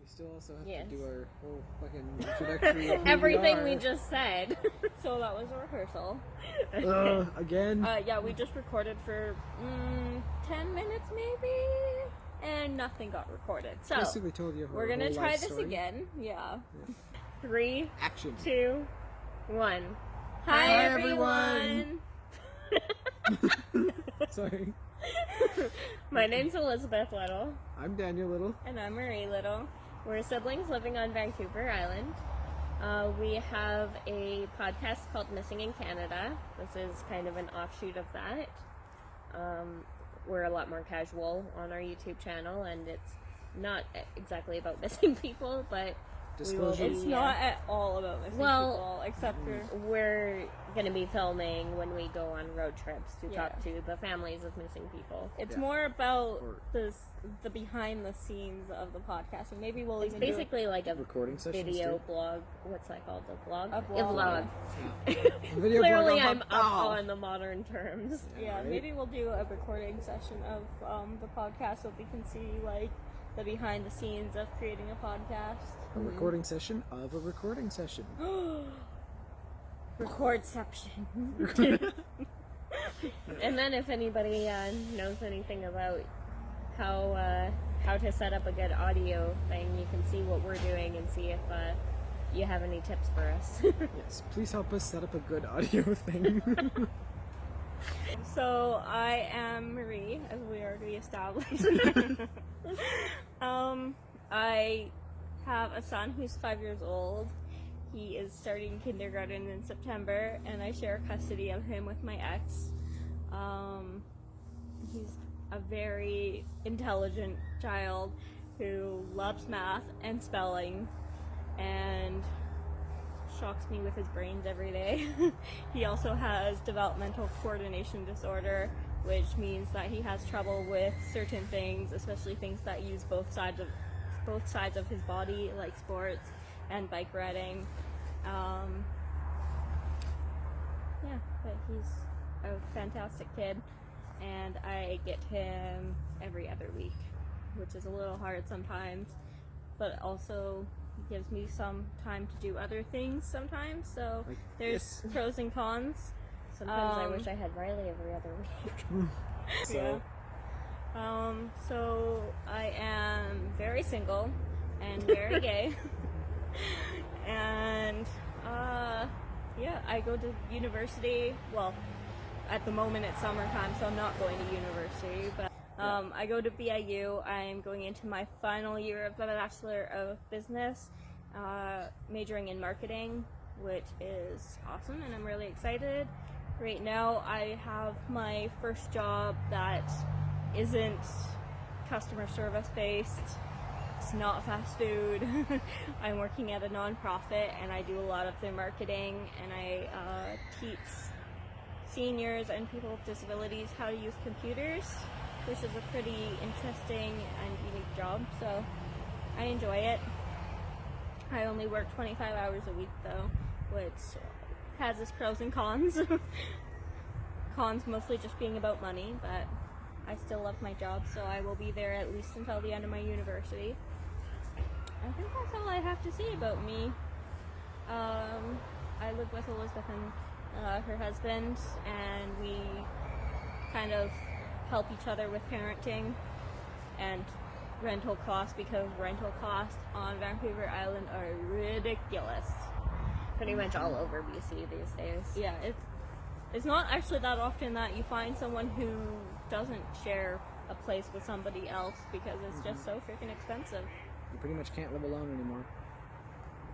We still also have Yes. to do our whole fucking introductory of who Everything we are. just said. So that was a rehearsal. Again? Yeah, we just recorded for 10 minutes maybe, and nothing got recorded. So Basically told you we're her gonna whole try life this story. again. Yeah. 3, Action. 2, 1. Hi, Hi, everyone. Sorry. My name's Elizabeth Little. I'm Daniel Little. And I'm Marie Little. We're siblings living on Vancouver Island. We have a podcast called Missing in Canada. This is kind of an offshoot of that. We're a lot more casual on our YouTube channel, and it's not exactly about missing people, but Disclosure. It's not at all about missing people, except for we're going to be filming when we go on road trips to Yeah. talk to the families of missing people. it's Yeah. more about Or- the behind the scenes of the podcast, and maybe we'll It's even basically like a Recording sessions video too. blog. What's that called? A vlog? A vlog. Video Clearly, blog I'm up oh. on the modern terms. Yeah, Right. maybe we'll do a recording session of the podcast so we can see like the behind the scenes of creating a podcast. A recording session of a recording session. Recordception. And then if anybody knows anything about how to set up a good audio thing, you can see what we're doing and see if you have any tips for us. Yes, please help us set up a good audio thing. So I am Marie, as we already established. I have a son who's 5 years old. He is starting kindergarten in September, and I share custody of him with my ex. He's a very intelligent child who loves math and spelling, and shocks me with his brains every day. He also has developmental coordination disorder, which means that he has trouble with certain things, especially things that use both sides of his body, like sports and bike riding. Yeah, but he's a fantastic kid, and I get him every other week, which is a little hard sometimes, but also gives me some time to do other things sometimes, so Like there's this. pros and cons. Sometimes I wish I had Riley every other week. So, So I am very single and very gay, and yeah, I go to university. Well, at the moment it's summertime, so I'm not going to university, but I go to BIU. I'm going into my final year of the Bachelor of Business, majoring in marketing, which is awesome, and I'm really excited. Right now I have my first job that isn't customer service based. It's not fast food. I'm working at a nonprofit, and I do a lot of their marketing, and I teach seniors and people with disabilities how to use computers, which is a pretty interesting and unique job, so I enjoy it. I only work 25 hours a week though, which has its pros and cons. Cons mostly just being about money, but I still love my job, so I will be there at least until the end of my university. I think that's all I have to say about me. I live with Elizabeth and her husband, and we kind of help each other with parenting and rental costs, because rental costs on Vancouver Island are ridiculous. Pretty much all over BC these days. Yeah, it's not actually that often that you find someone who doesn't share a place with somebody else, because it's just so freaking expensive. you pretty much can't live alone anymore.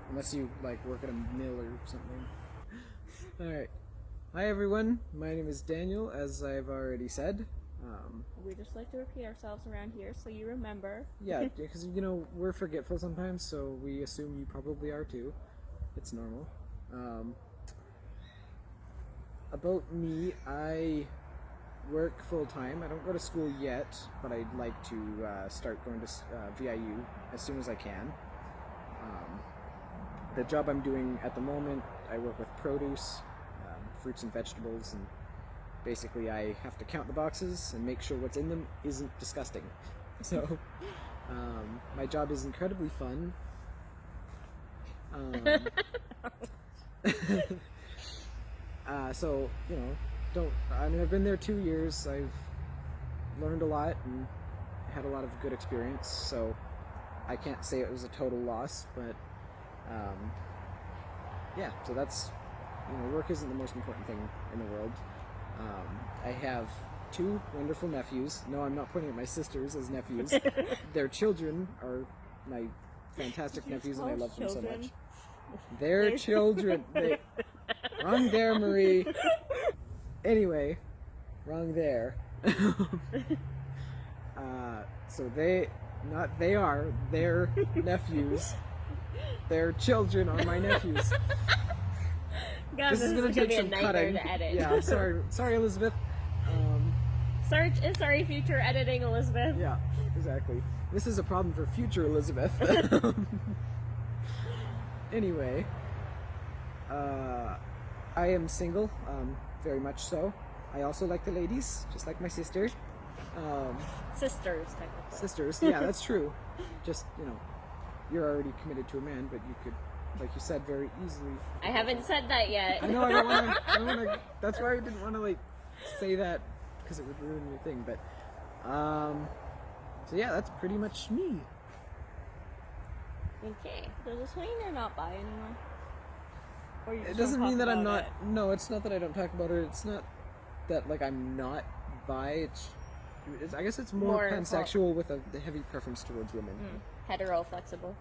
Unless you, like, work at a mill or something. Alright. Hi everyone, my name is Daniel, as I've already said. We just like to repeat ourselves around here, so you remember. Yeah, because, you know, we're forgetful sometimes, so we assume you probably are too. It's normal. About me, I work full-time. I don't go to school yet, but I'd like to start going to VIU as soon as I can. The job I'm doing at the moment, I work with produce, fruits and vegetables, and basically I have to count the boxes and make sure what's in them isn't disgusting. So My job is incredibly fun. So, you know, I've been there 2 years. I've learned a lot and had a lot of good experience, so I can't say it was a total loss, but yeah, so that's, you know, work isn't the most important thing in the world. I have 2 wonderful nephews. No, I'm not pointing at my sisters as nephews. Their children are my fantastic nephews, and I love them so much. Their children. Wrong there, Marie. Anyway, wrong there. So they are their nephews. Their children are my nephews. God, This is gonna take some cutting. To edit. Yeah, sorry, Elizabeth. Sorry, future editing, Elizabeth. Yeah, exactly. This is a problem for future Elizabeth. Anyway, I am single, very much so. I also like the ladies, just like my sister. Sisters, technically. Sisters, yeah, that's true. Just, you know, you're already committed to a man, but you could, like you said, very easily. I haven't said that yet. I know, I don't want to, that's why I didn't want to, like, say that, because it would ruin your thing, but, so yeah, that's pretty much me. Okay. Does this mean you're not bi anymore? Or you It just doesn't don't mean talk that I'm about not, it? no, it's not that I don't talk about it, it's not that, like, I'm not bi, I guess it's more pansexual with a heavy preference towards women. Hetero flexible.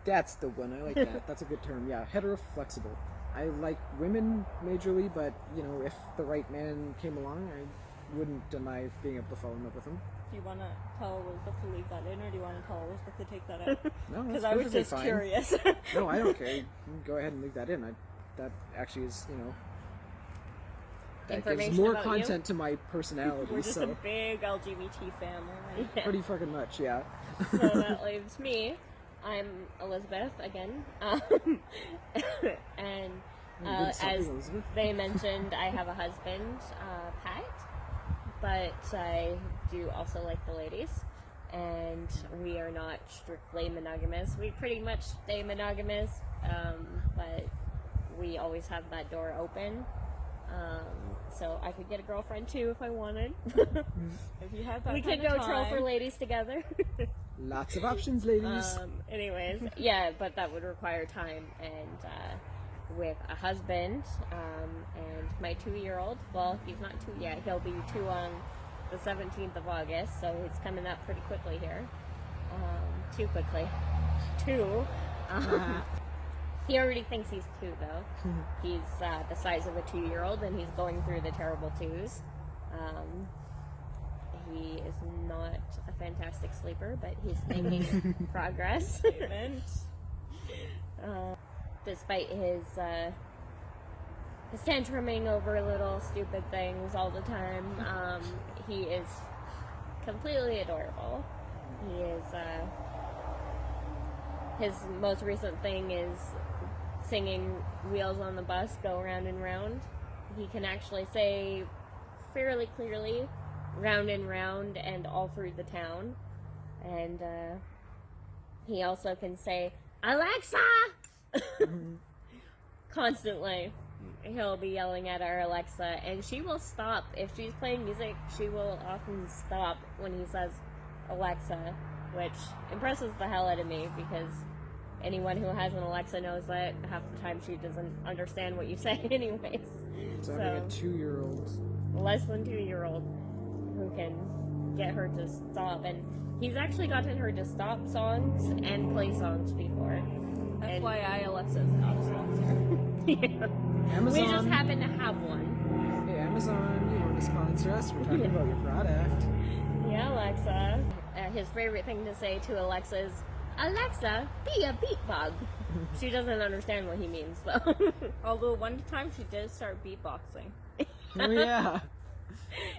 That's the one. I like that. That's a good term. Yeah, hetero-flexible. I like women majorly, but, you know, if the right man came along, I wouldn't deny being able to fall in love with him. Do you want to tell Elizabeth to leave that in, or do you want to tell Elizabeth to take that out? No, Because that's I was perfectly just fine. curious. No, I don't care. You can go ahead and leave that in. That actually is, you know, that gives Information more about content to my personality. We're just so a big LGBT family. Yeah. pretty fucking much, yeah. So that leaves me. I'm Elizabeth again. And Good something, as Elizabeth. they mentioned, I have a husband, Pat, but I do also like the ladies. And we are not strictly monogamous. We pretty much stay monogamous, but we always have that door open. So I could get a girlfriend too if I wanted. If you have that We kind could go of troll time, for ladies together. Lots of options, ladies. Anyways, yeah, but that would require time and with a husband and my 2-year-old. Well, he's not 2 yet. He'll be 2 on the 17th of August, so it's coming up pretty quickly here. Too quickly. 2. He already thinks he's 2, though. He's the size of a 2-year-old, and he's going through the terrible 2s. He is not a fantastic sleeper, but he's making progress. Despite his tantruming over little stupid things all the time, he is completely adorable. He is, his most recent thing is singing Wheels on the Bus Go Round and Round. He can actually say fairly clearly round and round and all through the town. And he also can say, Alexa! Constantly. He'll be yelling at our Alexa, and she will stop. If she's playing music, she will often stop when he says Alexa, which impresses the hell out of me, because anyone who has an Alexa knows that half the time she doesn't understand what you say anyways. So having a 2-year-old. Less than 2-year-old who can get her to stop, and he's actually gotten her to stop songs and play songs before. FYI, Alexa's not a sponsor. Yeah. Amazon. We just happen to have one. Hey, Amazon, you want to sponsor us? We're talking about your product. Yeah, Alexa. His favorite thing to say to Alexa is, Alexa, be a beat bug. She doesn't understand what he means, though. Although one time she did start beatboxing. Oh, yeah.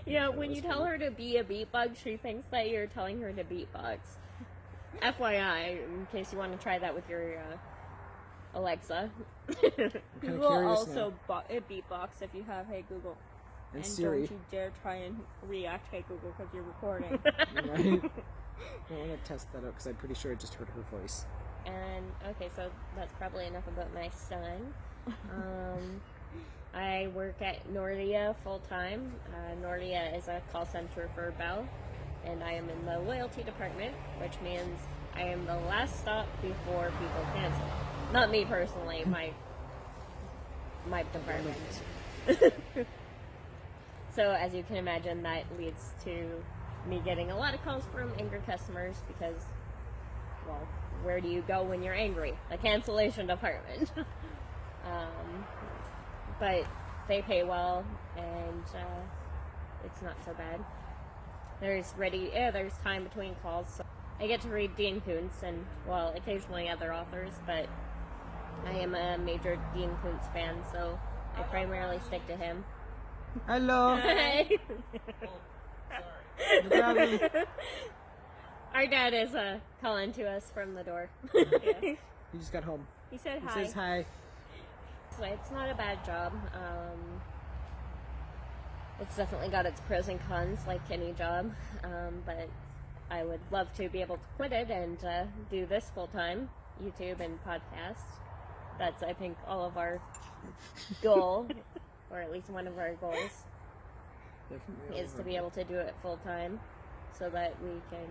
Yeah, when you tell her to be a beat bug, she thinks that you're telling her to beatbox. FYI, in case you want to try that with your Alexa. Kinda Google curious also beatbox if you have Hey Google. And Siri. Don't you dare try and react Hey Google because you're recording. Right? I want to test that out because I'm pretty sure I just heard her voice. And okay, so that's probably enough about my son. I work at Nordia full time. Nordia is a call center for Bell, and I am in the loyalty department, which means I am the last stop before people cancel. Not me personally, my department. So as you can imagine, that leads to me getting a lot of calls from angry customers because, well, where do you go when you're angry? The cancellation department. But they pay well, and it's not so bad. There's time between calls, so I get to read Dean Koontz and, well, occasionally other authors, but I am a major Dean Koontz fan, so I primarily stick to him. Hello. Our dad is calling to us from the door. He just got home. He said He hi. says hi. So it's not a bad job. It's definitely got its pros and cons, like any job. But I would love to be able to quit it and do this full time, YouTube and podcast. That's, I think, all of our goal, or at least one of our goals, Definitely is to be able to do it full time, so that we can,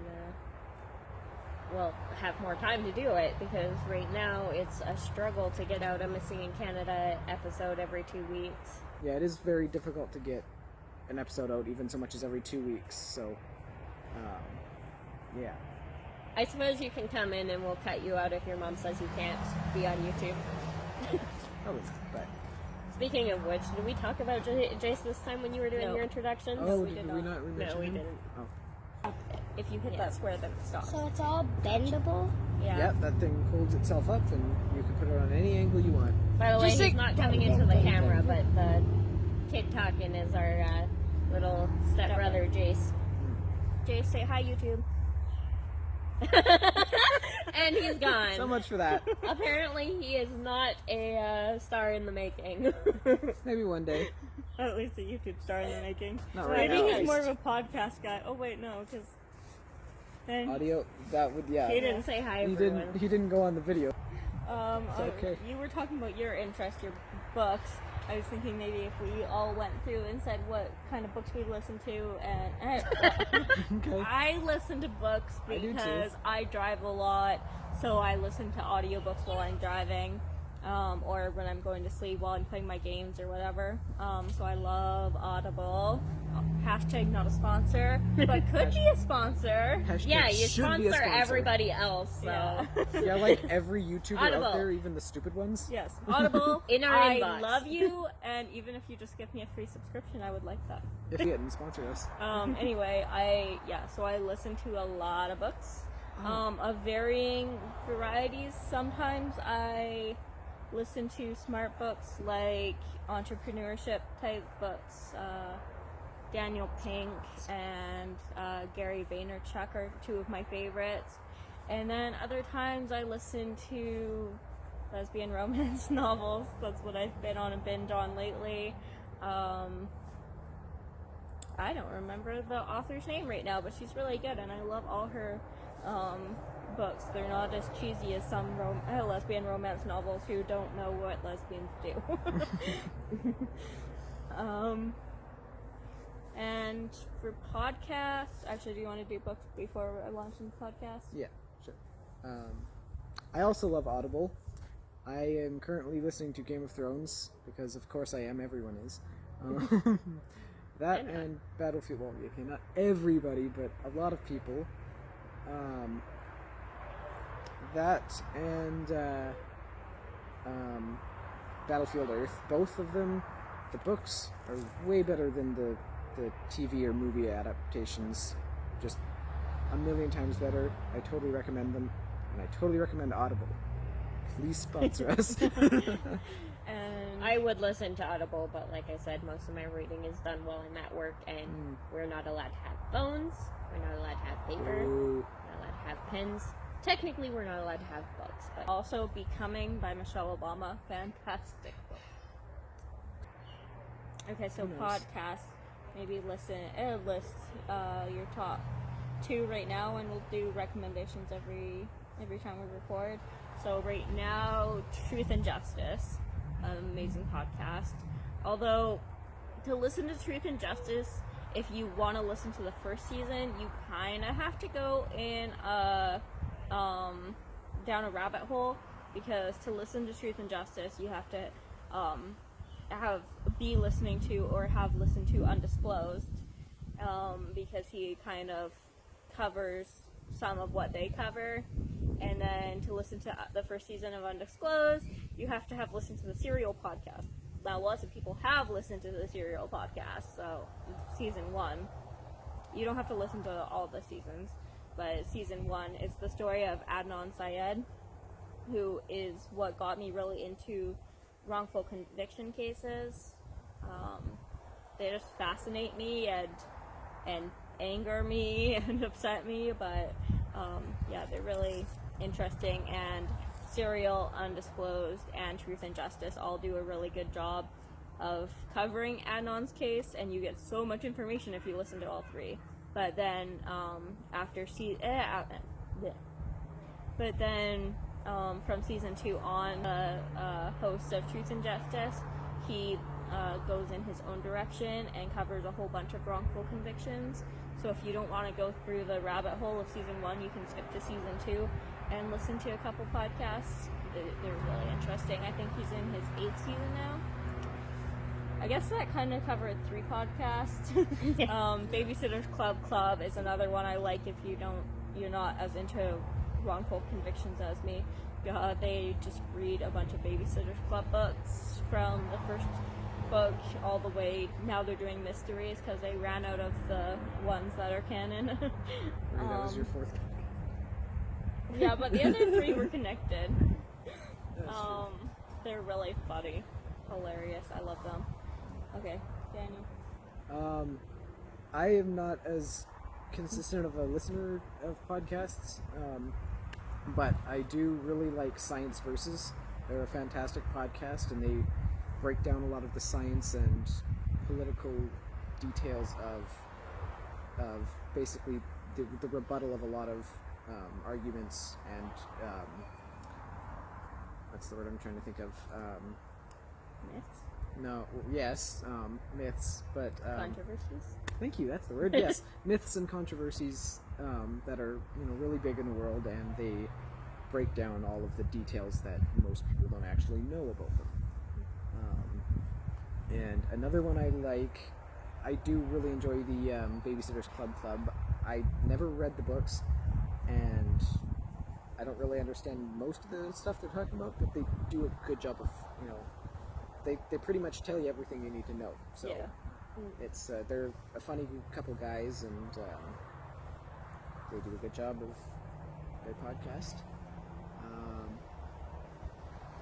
have more time to do it. Because right now it's a struggle to get out a Missing in Canada episode every 2 weeks. Yeah, it is very difficult to get an episode out, even so much as every 2 weeks. So, yeah. I suppose you can come in and we'll cut you out if your mom says you can't be on YouTube. Probably, but Speaking of which, did we talk about Jace this time when you were doing No. your introductions? oh, we did did we not. not mention we him? didn't. Oh, If you hit Yeah. that square, then it stops. So it's all bendable? Yeah. yep, that thing holds itself up, and you can put it on any angle you want. By the way, Just he's like- not coming into the camera, but the kid talking is our little stepbrother, Jace. Jay, say hi, YouTube. And he's gone. So much for that. Apparently, he is not a star in the making. Maybe one day. At least a YouTube star in the making. Not right Maybe now, he's at more of least. a podcast guy. Oh wait, no, because then Audio, that would, yeah. He didn't say hi, He everyone. didn't. He didn't go on the video. okay. You were talking about your interest, your books. I was thinking maybe if we all went through and said what kind of books we listen to, and Okay. I listen to books I do too. because I drive a lot, so I listen to audiobooks while I'm driving, or when I'm going to sleep while I'm playing my games or whatever. So I love Audible. Hashtag not a sponsor, but could be a sponsor. Hashtag Yeah, you should be a sponsor everybody else, so. Yeah. Yeah, like every YouTuber Audible. out there, even the stupid ones. Yes, Audible. In our I inbox. love you, and even if you just give me a free subscription, I would like that. If you didn't sponsor us. Anyway, so I listen to a lot of books, of varying varieties. Sometimes I listen to smart books like entrepreneurship type books. Daniel Pink and Gary Vaynerchuk are two of my favorites. And then other times I listen to lesbian romance novels. That's what I've been on a binge on lately. I don't remember the author's name right now, but she's really good, and I love all her books. They're not as cheesy as some lesbian romance novels who don't know what lesbians do. And for podcasts, actually, do you want to do books before I launch into podcasts? Yeah, sure. I also love Audible. I am currently listening to Game of Thrones because, of course, I am. Everyone is. That and Battlefield. Well, okay, not everybody, but a lot of people. That and Battlefield Earth. Both of them, the books are way better than the TV or movie adaptations. Just a million times better. I totally recommend them, and I totally recommend Audible. Please sponsor us. And I would listen to Audible, but like I said, most of my reading is done while I'm at work, and we're not allowed to have phones, we're not allowed to have paper, Ooh. we're not allowed to have pens. Technically, we're not allowed to have books, but also Becoming by Michelle Obama. Fantastic book. Okay, so Nice. podcasts. Maybe list your top 2 right now, and we'll do recommendations every time we record. So right now, Truth and Justice, an amazing podcast. Although, to listen to Truth and Justice, if you want to listen to the first season, you kind of have to go in down a rabbit hole, because to listen to Truth and Justice, you have to have listened to Undisclosed, because he kind of covers some of what they cover. And then to listen to the first season of Undisclosed, you have to have listened to the Serial podcast. Now, lots of people have listened to the Serial podcast, so season 1. You don't have to listen to all the seasons, but season 1 is the story of Adnan Syed, who is what got me really into wrongful conviction cases. They just fascinate me and anger me and upset me, but yeah, they're really interesting. And Serial, Undisclosed, and Truth and Justice all do a really good job of covering Adnan's case, and you get so much information if you listen to all 3. But then from season 2 on, the host of Truth and Justice, he goes in his own direction and covers a whole bunch of wrongful convictions. So if you don't want to go through the rabbit hole of season 1, you can skip to season 2 and listen to a couple podcasts. They're really interesting. I think he's in his 8th season now. I guess that kind of covered 3 podcasts. Babysitter's Club is another one I like if you're not as into wrongful convictions as me. They just read a bunch of Babysitter's Club books from the first book all the way. Now they're doing mysteries because they ran out of the ones that are canon. That was your 4th. Yeah, but the other 3 were connected. That's true. They're really funny, hilarious. I love them. Okay, Daniel. I am not as consistent of a listener of podcasts, but I do really like Science Versus. They're a fantastic podcast, and they break down a lot of the science and political details of basically the rebuttal of a lot of arguments and what's the word I'm trying to think of? Myths? No, yes, myths, but Controversies? thank you, that's the word. Yes, myths and controversies that are really big in the world, and they break down all of the details that most people don't actually know about them. And another one I like, I do really enjoy the Babysitter's Club. I never read the books, and I don't really understand most of the stuff they're talking about, but they do a good job of, they pretty much tell you everything you need to know. So Yeah. it's they're a funny couple guys, and they do a good job of their podcast.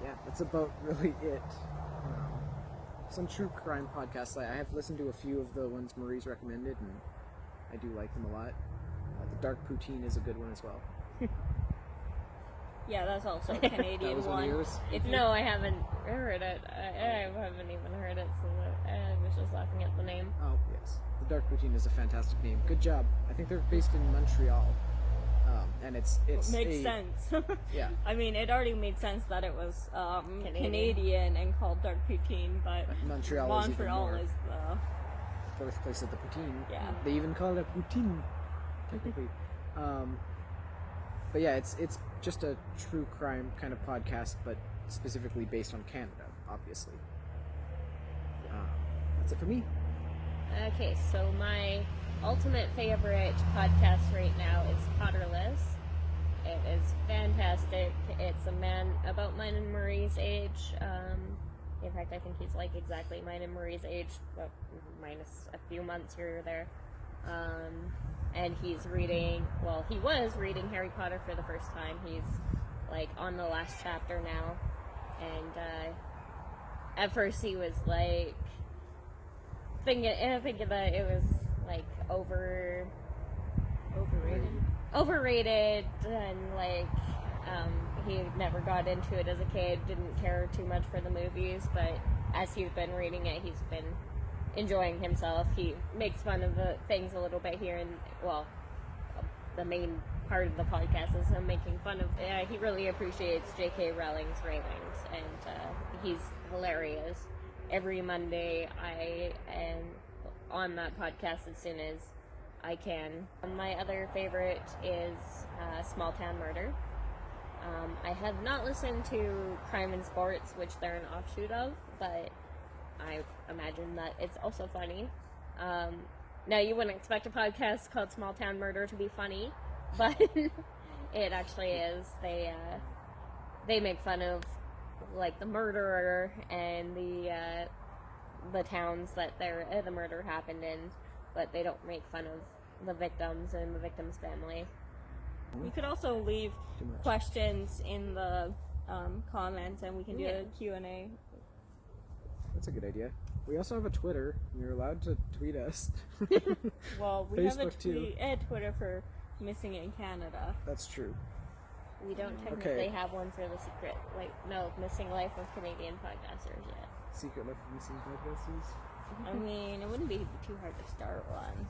Yeah, that's about really it. Some true crime podcasts. I have listened to a few of the ones Marie's recommended, and I do like them a lot. The Dark Poutine is a good one as well. Yeah, that's also a Canadian That was one of yours? No, I haven't heard it. I haven't even heard it, so I was just laughing at the name. Oh, yes. The Dark Poutine is a fantastic name. Good job. I think they're based in Montreal. And it's makes sense. Yeah. I mean, it already made sense that it was Canadian and called Dark Poutine, but Montreal is even more is the birthplace of the poutine. Yeah. They even call it a poutine, technically. But yeah, it's just a true crime kind of podcast, but specifically based on Canada, obviously. That's it for me. Okay, so my ultimate favorite podcast right now is Potterless. It is fantastic. It's a man about mine and Marie's age. In fact, I think he's like exactly mine and Marie's age, but minus a few months here or there. And he was reading Harry Potter for the first time. He's like on the last chapter now. And at first he was like thinking that it was like overrated, and like he never got into it as a kid, didn't care too much for the movies, but as he's been reading it, he's been enjoying himself. He makes fun of the things a little bit here, and well, the main part of the podcast is him making fun of. He really appreciates J.K. Rowling's writings, and he's hilarious. Every Monday, I am on that podcast as soon as I can. My other favorite is Small Town Murder. I have not listened to Crime and Sports, which they're an offshoot of, but I imagine that it's also funny. Now, you wouldn't expect a podcast called Small Town Murder to be funny, but it actually is. They make fun of, like, the murderer and the towns that the murder happened in, but they don't make fun of the victims and the victim's family. You could also leave questions in the comments, and we can do a Q&A. That's a good idea. We also have a Twitter. You're allowed to tweet us. Well, we have a Twitter for Missing in Canada. That's true. We don't technically have one for the secret, Missing Life of Canadian Podcasters yet. Secret Life of Missing Podcasters? I mean, it wouldn't be too hard to start one.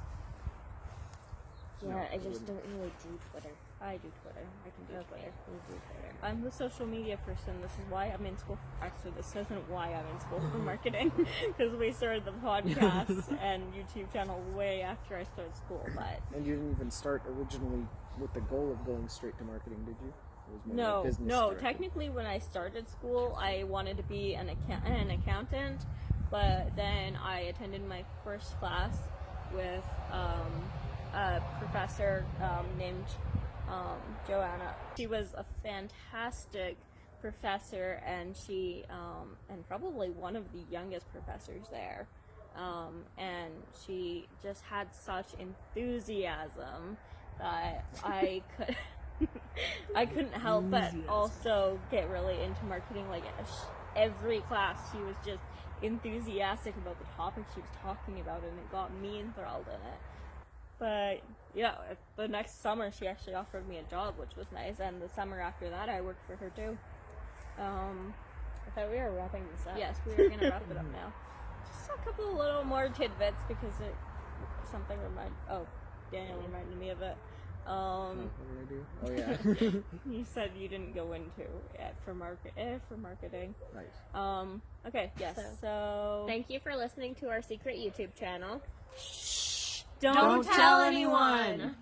Yeah, I just don't really do Twitter. I do Twitter. I can do Twitter. We do Twitter. I'm a social media person. This is why I'm in school. Actually, this isn't why I'm in school for marketing, because we started the podcast and YouTube channel way after I started school. But and you didn't even start originally with the goal of going straight to marketing, did you? It was more like business no. directed. Technically, when I started school, I wanted to be an accountant, but then I attended my first class with a professor named Joanna. She was a fantastic professor, and she and probably one of the youngest professors there, and she just had such enthusiasm that I couldn't help but also get really into marketing. Like every class, she was just enthusiastic about the topic she was talking about, and it got me enthralled in it. But yeah, the next summer she actually offered me a job, which was nice, and the summer after that I worked for her too. I thought we were wrapping this up. Yes, we are going to wrap it up now. Just a couple little more tidbits because Daniel reminded me of it. What did I do? Oh yeah. You said you didn't go into it for marketing. Right. Okay, yes. So thank you for listening to our secret YouTube channel. Don't tell anyone!